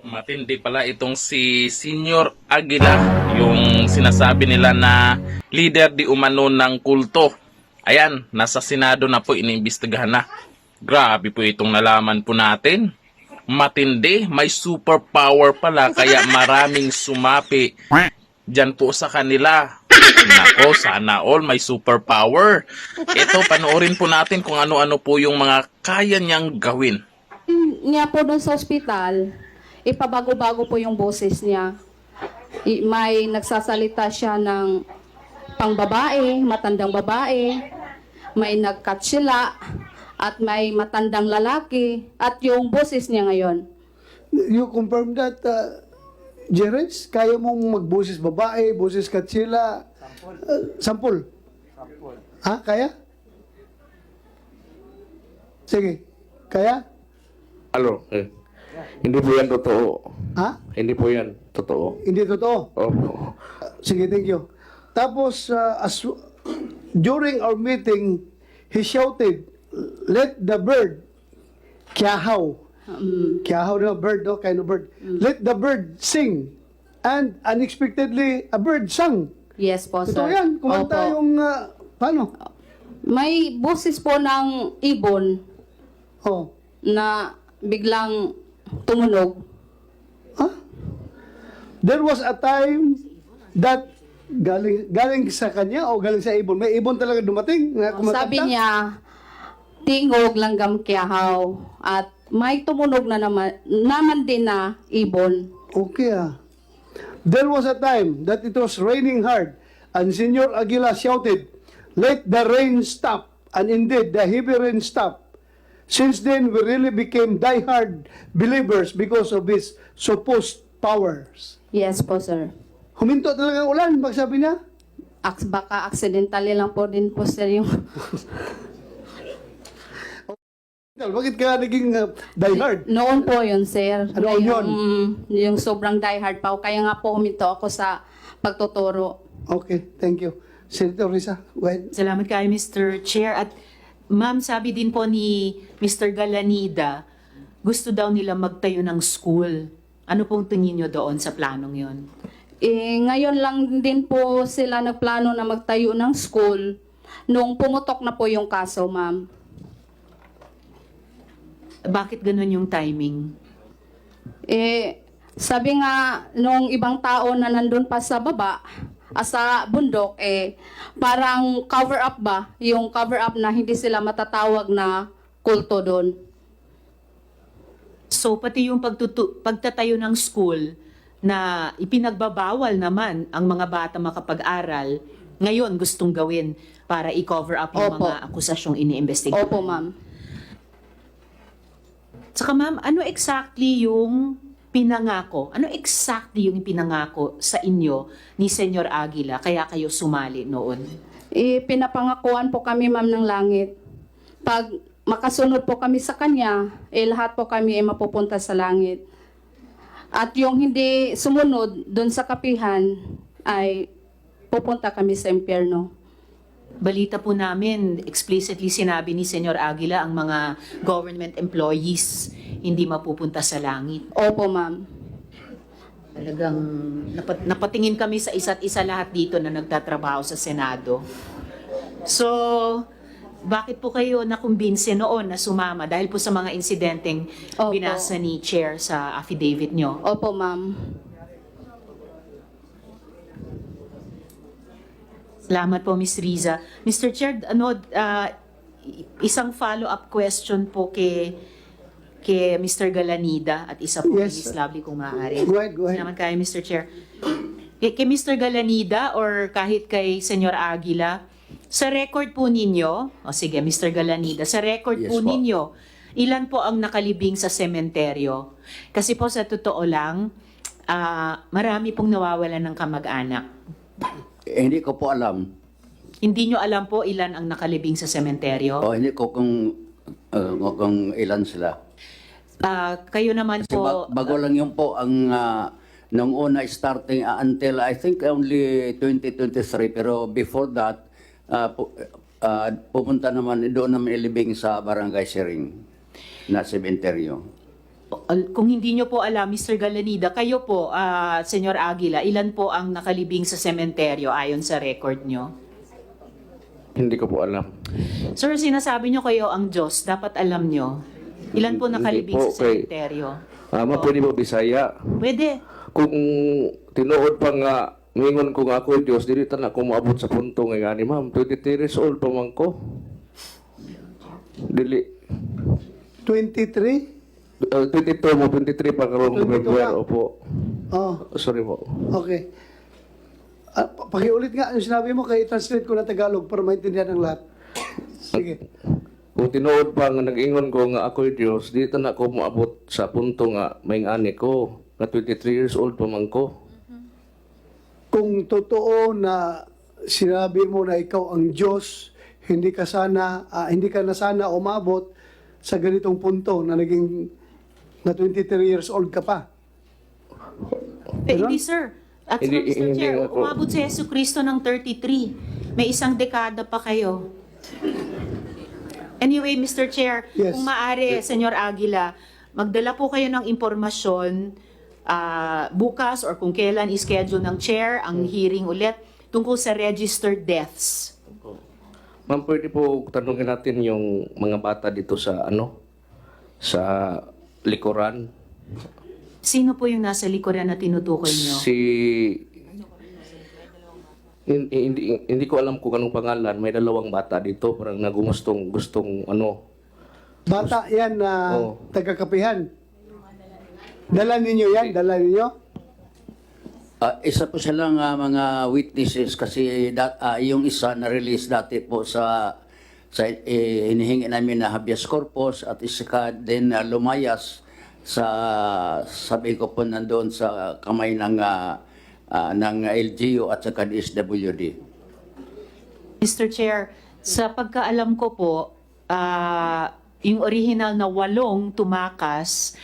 Matindi pala itong si Senior Aguila, yung sinasabi nila na leader di umano ng kulto. Ayan, nasa Senado na po iniimbestigahan na. Grabe po itong nalaman po natin. Matindi, may superpower pala kaya maraming sumapi dyan po sa kanila. Nako, sana all may superpower. Ito, panoorin po natin kung ano-ano po yung mga kaya niyang gawin. Niya po doon sa ospital, ipabago-bago po yung boses niya. May nagsasalita siya ng pangbabae, matandang babae, may nagkatsila, at may matandang lalaki, at yung boses niya ngayon. You confirm that, Jerez? Kaya mong magboses babae, boses katsila? Sampol. Ha? Kaya? Sige. Kaya? Hindi po yan totoo. Ha? Hindi po yan totoo. Hindi totoo. Opo. Sige, thank you. Tapos, during our meeting, he shouted, "Let the bird, kiahaw." Kiahaw na bird, no? Kind of bird. Let the bird sing. And unexpectedly, a bird sang. Yes po, sir. Ito yan, kumanta Opo. yung, paano? May boses po ng ibon Oh. na biglang tumunog. Huh? There was a time that galing sa kanya o galing sa ibon. May ibon talaga dumating na kumakanta. Sabi niya, tingog langgam kiyahaw. At may tumunog na naman din na ibon. Okay There was a time that it was raining hard and Senor Aguila shouted, "Let the rain stop." And indeed, the heavy rain stopped. Since then, we really became diehard believers because of his supposed powers. Yes po, sir. Huminto talaga ang ulan, sabi niya. Baka accidentally lang po din po, sir, yung... Bakit kaya naging diehard? Noon po yun, sir. Ano yun? Yung sobrang diehard pa. Kaya nga po huminto ako sa pagtuturo. Okay, thank you. Senator Risa, go ahead. Salamat kayo, Mr. Chair. At ma'am, sabi din po ni Mr. Galanida, gusto daw nila magtayo ng school. Ano pong tingin nyo doon sa planong yon? Ngayon lang din po sila nagplano na magtayo ng school nung pumutok na po yung kaso, ma'am. Bakit ganun yung timing? Sabi nga nung ibang tao na nandun pa sa baba, sa bundok, parang cover up ba? Yung cover up na hindi sila matatawag na kulto doon. So, pati yung pagtatayo ng school na ipinagbabawal naman ang mga bata makapag-aral, ngayon gustong gawin para i-cover up yung Opo. mga akusasyong iniimbestigahan. Opo, ma'am. Saka ma'am, ano exactly yung pinangako? Ano exactly yung pinangako sa inyo ni Senyor Aguila kaya kayo sumali noon? Pinapangakuan po kami, ma'am, ng langit. Pag makasunod po kami sa kanya, lahat po kami ay mapupunta sa langit. At yung hindi sumunod doon sa kapihan, ay pupunta kami sa impyerno. Balita po namin, explicitly sinabi ni Senyor Aguila ang mga government employees hindi mapupunta sa langit. Opo, ma'am. Talagang napatingin kami sa isa't isa lahat dito na nagtatrabaho sa Senado. So, bakit po kayo nakumbinse noon na sumama? Dahil po sa mga insidenteng Opo. binasa ni Chair sa affidavit nyo. Opo, ma'am. Salamat po, Ms. Riza. Mr. Chair, isang follow-up question po kay Mr. Galanida at isa po kay Yes. Ms. Lovely kung maaari. Go ahead, go ahead. Salamat kayo, Mr. Chair. Kay Mr. Galanida or kahit kay Senyor Aguila, sa record po ninyo, sige, Mr. Galanida, sa record Yes po po. ninyo, ilan po ang nakalibing sa sementeryo? Kasi po sa totoo lang, marami pong nawawalan ng kamag-anak. Hindi ko po alam. Hindi nyo alam po ilan ang nakalibing sa sementeryo? O hindi ko kung ilan sila. Kayo naman Kasi po, bago lang yun po ang nung una starting until I think only 2023 pero before that pupunta naman doon naman ilibing sa Barangay Siring na sementeryo. Kung hindi nyo po alam, Mr. Galanida, kayo po, Senyor Aguila, ilan po ang nakalibing sa sementeryo ayon sa record nyo? Hindi ko po alam. Sir, sinasabi nyo kayo ang Diyos, dapat alam nyo. Ilan po nakalibing Hindi po, sa sementeryo? Pwede po Bisaya. Pwede. Kung tinuod pa nga, mingon ko nga ako Diyos, dili ta na ako maabot sa punto nga gani, ma'am. 23 years old pa man ko. Dili. 23? 22 mo, 23 pa karon ko 22 February. ka? Opo. Oh, Sorry po. okay. Pakiulit nga yung sinabi mo, kaya i-translate ko na Tagalog para maintindihan ng lahat. Sige. Kung tinuod pa nga nag-ingon ko nga ako Diyos, dili ta na ako maabot sa punto nga may ani ko. Na 23 years old pa man ko. Kung totoo na sinabi mo na ikaw ang Diyos, hindi ka na sana umabot sa ganitong punto na naging na 23 years old ka pa. Hindi, sir. At Hindi- Mr. hindi Chair, ako- umabot si Yesu Cristo ng 33. May isang dekada pa kayo. Anyway, Mr. Chair, Yes. kung maaari, Senyor Aguila, magdala po kayo ng impormasyon bukas or kung kailan ischedule ng chair ang hearing ulit tungkol sa registered deaths. Ma'am, pwede po tanungin natin yung mga bata dito sa sa likuran. Sino po yung nasa likuran na tinutukoy nyo? Hindi ko alam kung anong pangalan. May dalawang bata dito, parang gustong Bata yan na Oo. taga-kapihan. Dala ninyo yan? Dala ninyo? Isa po silang mga witnesses kasi yung isa na-release dati po sa hinihingi namin na habeas corpus at isa ka din lumayas sa sabi ko po nandoon sa kamay ng LGU at saka DSWD. Mr. Chair, sa pagkaalam ko po, yung original na 8 tumakas,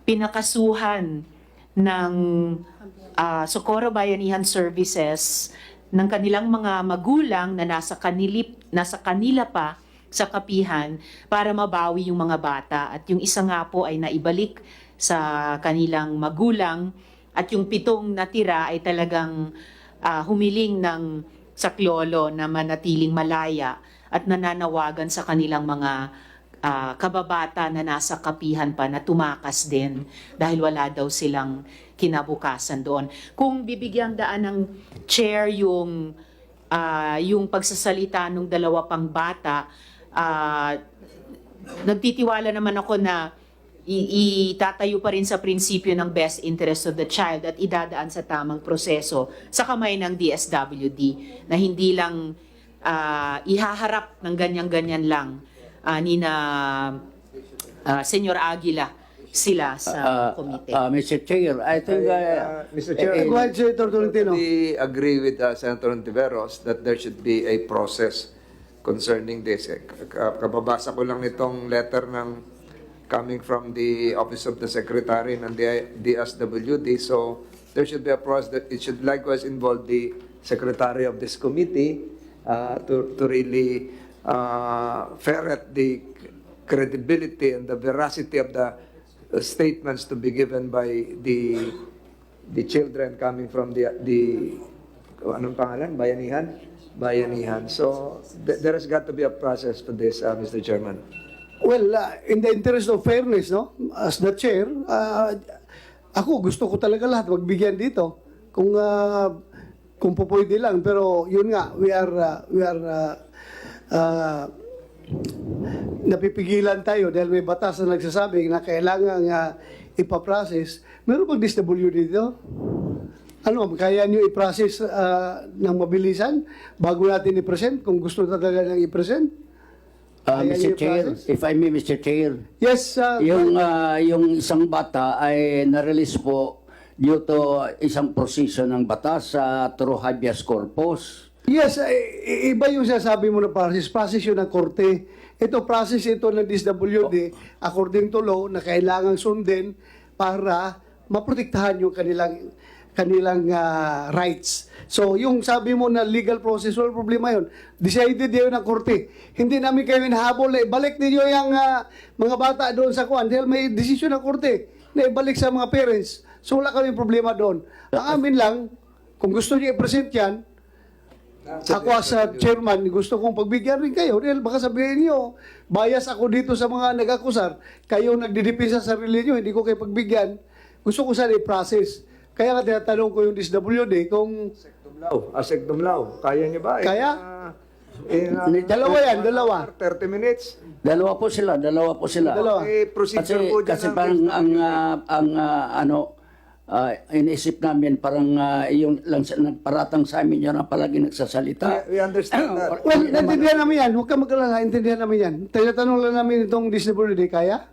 pinakasuhan ng Socorro Bayanihan Services ng kanilang mga magulang na nasa kanila pa sa kapihan para mabawi yung mga bata. At yung isa nga po ay naibalik sa kanilang magulang at yung 7 natira ay talagang humiling ng saklolo na manatiling malaya at nananawagan sa kanilang mga kababata na nasa kapihan pa na tumakas din dahil wala daw silang kinabukasan doon. Kung bibigyang daan ng chair yung pagsasalita ng 2 pang bata, nagtitiwala naman ako na itatayo pa rin sa prinsipyo ng best interest of the child at idadaan sa tamang proseso sa kamay ng DSWD na hindi lang ihaharap ng ganyan-ganyan lang ni na Senyor Aguila sila sa komite. Mr. Chair, I think Mr. Chair, Go ahead, Senator Tolentino. we agree with Senator Ontiveros that there should be a process concerning this. Kababasa ko lang nitong letter coming from the Office of the Secretary ng DSWD. So there should be a process that it should likewise involve the Secretary of this committee to really ferret the credibility and the veracity of the statements to be given by the children coming from the anong pangalan? Bayanihan. So there has got to be a process to this, Mr. Chairman. Well, in the interest of fairness, no, as the chair, ako gusto ko talaga lahat magbigyan dito. Kung pupwede lang, pero yun nga, we are napipigilan tayo dahil may batas na nagsasabi na kailangan ipaprocess. Meron bang DSWD dito? Ano, kaya nyo i-process ng mabilisan bago natin i-present kung gusto talaga nang i-present? Kaya nyo Mr. Chair, i-process? if I may, Mr. Chair, Yes, yung isang bata ay na-release po due to isang prosesyo ng batas through habeas corpus. yes, iba yung sinasabi mo na process yun ng korte. Ito, process ito ng DSWD according to law na kailangang sundin para maprotektahan yung kanilang rights. So, yung sabi mo na legal process, wala problema yun. Decided yun ng korte. Hindi namin kayo hinahabol. Balik ninyo yung mga bata doon sa kuwan dahil may desisyon ng korte. na ibalik sa mga parents. So wala kami problema doon. Ang amin lang, kung gusto niyo i-present yan, ako as a chairman, gusto kong pagbigyan rin kayo. Dahil baka sabihin niyo, bias ako dito sa mga nag-akusar. Kayo nagdidipin sa sarili niyo, hindi ko kayo pagbigyan. Gusto ko sana i-process. Kaya nga tinatanong ko yung DSWD kung Asek Dumlao, kaya niyo ba? Kaya? Dalawa yan, dalawa. 30 minutes. Dalawa po sila. Dalawa. Procedure po dyan. Kasi parang iniisip namin parang yung lang paratang sa amin yun ang palagi nagsasalita. We understand that. Well, naintindihan namin yan. Huwag ka mag-alala, intindihan namin yan. Tinatanong lang namin itong DSWD, kaya?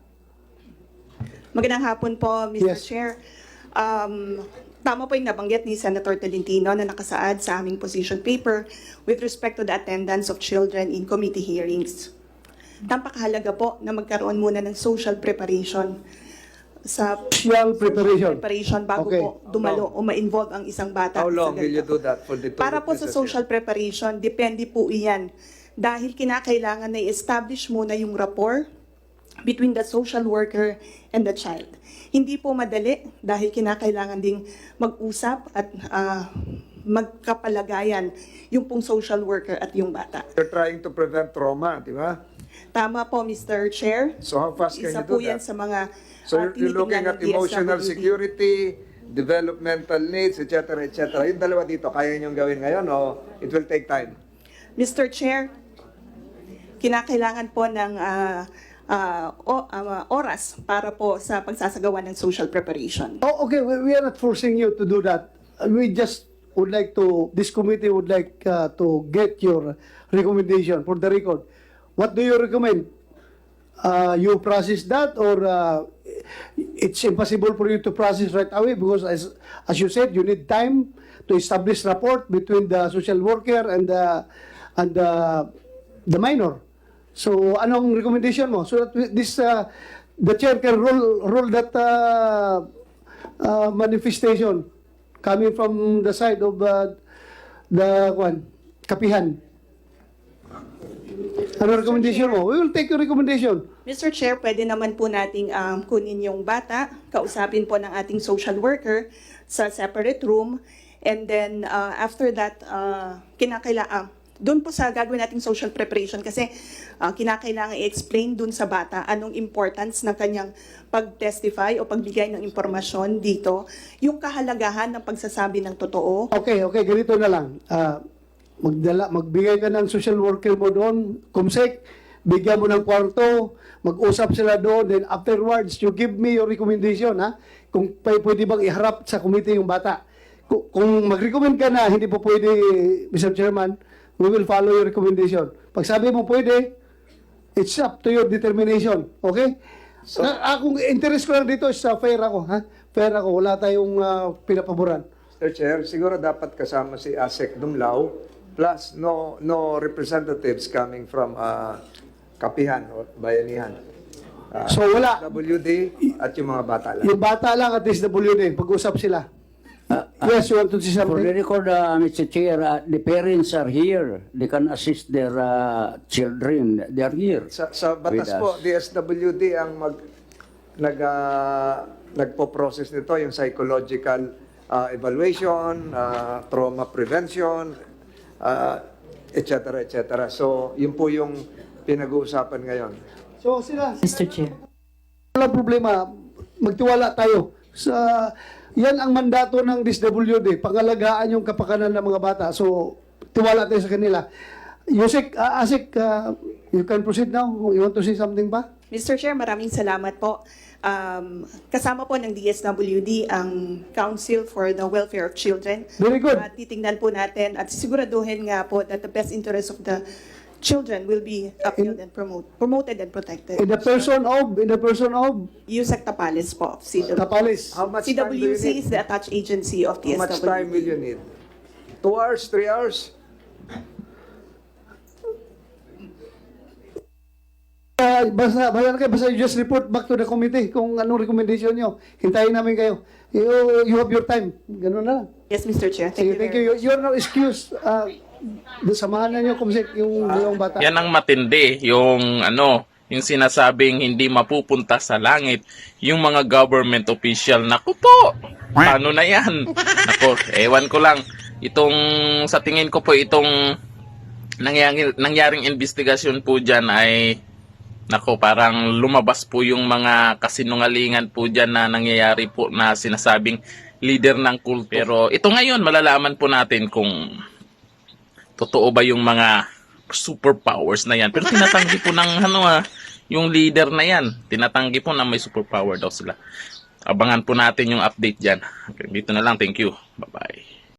Magandang hapon po, Mr. Yes. Chair. Tama po yung nabanggit ni Senator Tolentino na nakasaad sa aming position paper with respect to the attendance of children in committee hearings. Napakahalaga po na magkaroon muna ng social preparation sa Social preparation. bago Okay. po dumalo o ma-involve ang isang bata. How long sa will you ganito. do that for the two Para po sa witnesses social preparation, depende po iyan. Dahil kinakailangan na i-establish muna yung rapport between the social worker and the child. Hindi po madali dahil kinakailangan ding mag-usap at magkapalagayan yung pong social worker at yung bata. You're trying to prevent trauma, di ba? Tama po, Mr. Chair. So how fast can Isa you do po yan that? sa mga So you're looking tinitingnan at ng emotional DSWD. security, developmental needs, etc., etc. Yung dalawa dito, kaya niyong gawin ngayon o it will take time? Mr. Chair, kinakailangan po ng oras para po sa pagsasagawa ng social preparation. Oh, okay, we are not forcing you to do that. We just would like to, this committee would like to get your recommendation for the record. What do you recommend? You process that or it's impossible for you to process right away because as you said, you need time to establish rapport between the social worker and the minor. So, anong recommendation mo? So that the chair can roll that manifestation coming from the side of kapihan. Ano recommendation mo? We will take your recommendation. Mr. Chair, pwede naman po nating kunin yung bata, kausapin po ng ating social worker sa separate room, and then after that, doon po sa gagawin nating social preparation kasi kinakailangan i-explain doon sa bata anong importance ng kanyang pag-testify o pagbigay ng impormasyon dito, yung kahalagahan ng pagsasabi ng totoo. Okay, ganito na lang. Magbigay ka ng social worker mo doon, kumsek, bigyan mo ng kwarto, mag-usap sila doon, then afterwards, you give me your recommendation, ha? Kung pwede bang iharap sa committee yung bata. Kung mag-recommend ka na, hindi po pwede, Mr. Chairman, we will follow your recommendation. Pag sabi mo pwede, it's up to your determination. Okay? So, kung interest ko lang dito, is fair ako. Ha? Fair ako. Wala tayong pinapaboran. Mr. Chair, siguro dapat kasama si Asek Dumlao plus no representatives coming from kapihan o bayanihan. So, wala. WD at yung mga bata lang. Yung bata lang at DSWD, pag-usap sila. Yes, you want to say For the something? record, Mr. Chair, the parents are here. They can assist their children. They are here. Sa batas with po, us. DSWD ang nagpo-process nito, yung psychological evaluation, trauma prevention, etc., etc. So, yun po yung pinag-uusapan ngayon. So, sila. Mr. Chair. Walang problema. Magtiwala tayo. Yan ang mandato ng DSWD, pangalagaan yung kapakanan ng mga bata. So, tiwala tayo sa kanila. Yusek, Asik, you can proceed now. You want to say something pa? Mr. Chair, maraming salamat po. Kasama po ng DSWD ang Council for the Welfare of Children. Very good. Titingnan po natin at siguraduhin nga po that the best interest of the children will be upheld and promoted and protected. In the person of Yusek Tapales po, CWC. Tapalis. How much time do you CWC need? is the attached agency of How much time DSWD. will you need? 2 hours, 3 hours? Basta you just report back to the committee kung anong recommendation nyo. Hintayin namin kayo. You have your time. Ganun na lang. Yes, Mr. Chair. Sige, Thank thank you. you. You're no excuse. Samahan na nyo, kumsik, yung bata. Yan ang matindi, yung yung sinasabing hindi mapupunta sa langit yung mga government official. Naku po, paano na yan? Naku, ewan ko lang. Sa tingin ko po itong nangyaring investigasyon po dyan ay, naku, parang lumabas po yung mga kasinungalingan po dyan na nangyayari po na sinasabing leader ng kulto. Pero ito ngayon, malalaman po natin kung totoo ba yung mga superpowers na yan. Pero tinatanggi po ng yung leader na yan. Tinatanggi po na may superpower daw sila. Abangan po natin yung update dyan. Okay, dito na lang. Thank you. Bye-bye.